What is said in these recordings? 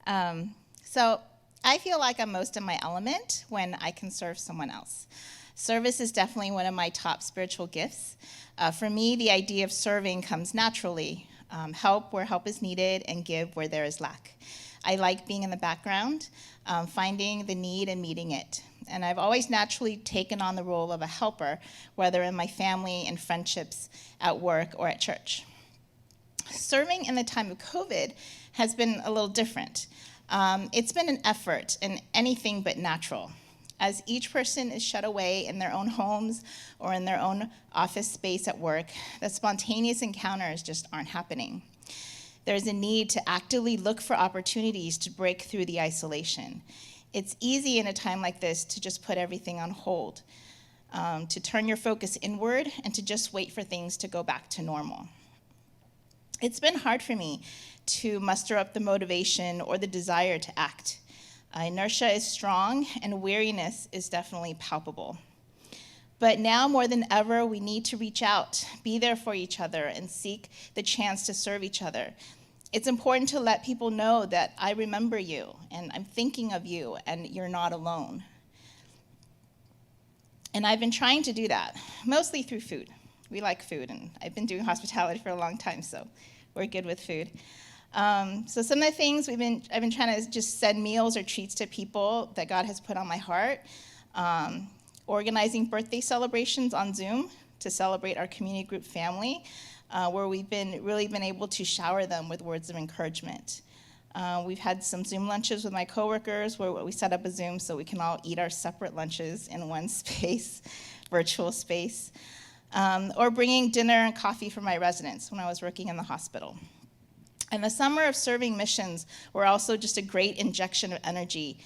So I feel like I'm most in my element when I can serve someone else. Service is definitely one of my top spiritual gifts. For me, the idea of serving comes naturally. Help where help is needed and give where there is lack. I like being in the background, finding the need and meeting it. And I've always naturally taken on the role of a helper, whether in my family, in friendships, at work, or at church. Serving in the time of COVID has been a little different. It's been an effort and anything but natural. As each person is shut away in their own homes or in their own office space at work, the spontaneous encounters just aren't happening. There's a need to actively look for opportunities to break through the isolation. It's easy in a time like this to just put everything on hold, to turn your focus inward and to just wait for things to go back to normal. It's been hard for me to muster up the motivation or the desire to act. Inertia is strong and weariness is definitely palpable. But now more than ever, we need to reach out, be there for each other, and seek the chance to serve each other. It's important to let people know that I remember you, and I'm thinking of you, and you're not alone. And I've been trying to do that, mostly through food. We like food, and I've been doing hospitality for a long time, so we're good with food. So some of the things I've been trying to just send meals or treats to people that God has put on my heart. Organizing birthday celebrations on Zoom to celebrate our community group family, where we've really been able to shower them with words of encouragement. We've had some Zoom lunches with my coworkers where we set up a Zoom so we can all eat our separate lunches in one space, virtual space. Or bringing dinner and coffee for my residents when I was working in the hospital. And the summer of serving missions were also just a great injection of energy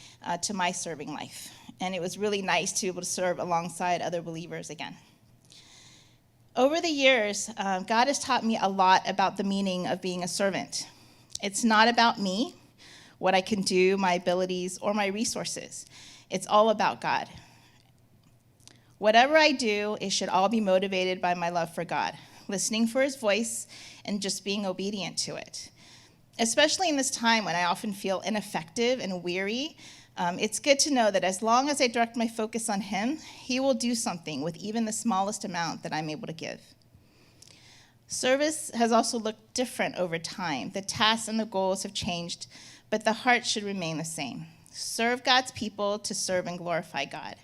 to my serving life. And it was really nice to be able to serve alongside other believers again. Over the years, God has taught me a lot about the meaning of being a servant. It's not about me, what I can do, my abilities, or my resources. It's all about God. Whatever I do, it should all be motivated by my love for God, listening for his voice and just being obedient to it. Especially in this time when I often feel ineffective and weary, it's good to know that as long as I direct my focus on him, he will do something with even the smallest amount that I'm able to give. Service has also looked different over time. The tasks and the goals have changed, but the heart should remain the same. Serve God's people to serve and glorify God.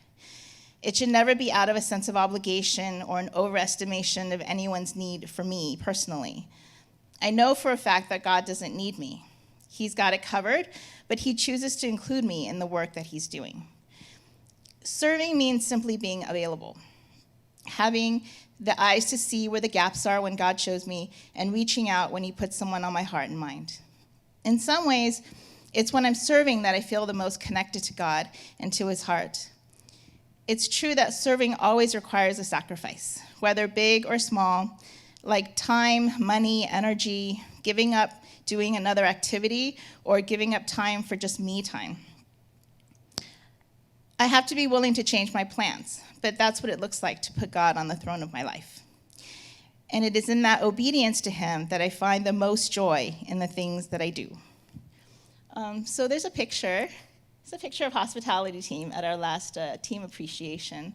It should never be out of a sense of obligation or an overestimation of anyone's need for me personally. I know for a fact that God doesn't need me. He's got it covered, but he chooses to include me in the work that he's doing. Serving means simply being available, having the eyes to see where the gaps are when God shows me, and reaching out when he puts someone on my heart and mind. In some ways, it's when I'm serving that I feel the most connected to God and to his heart. It's true that serving always requires a sacrifice, whether big or small, like time, money, energy, giving up doing another activity, or giving up time for just me time. I have to be willing to change my plans, but that's what it looks like to put God on the throne of my life. And it is in that obedience to him that I find the most joy in the things that I do. So there's a picture. It's a picture of hospitality team at our last team appreciation.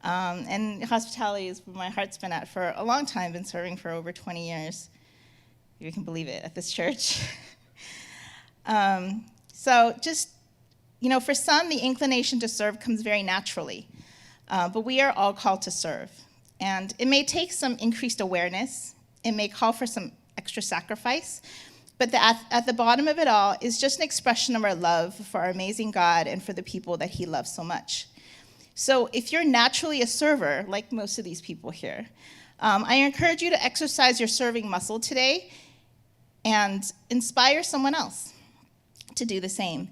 And hospitality is where my heart's been at for a long time, been serving for over 20 years. If you can believe it, at this church. So just, for some, the inclination to serve comes very naturally. But we are all called to serve. And it may take some increased awareness. It may call for some extra sacrifice. But at the bottom of it all is just an expression of our love for our amazing God and for the people that he loves so much. So if you're naturally a server, like most of these people here, I encourage you to exercise your serving muscle today and inspire someone else to do the same.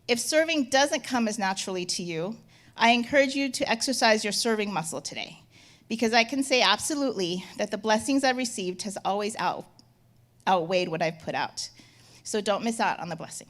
If serving doesn't come as naturally to you, I encourage you to exercise your serving muscle today, because I can say absolutely that the blessings I've received has always outweighed what I've put out. So don't miss out on the blessing.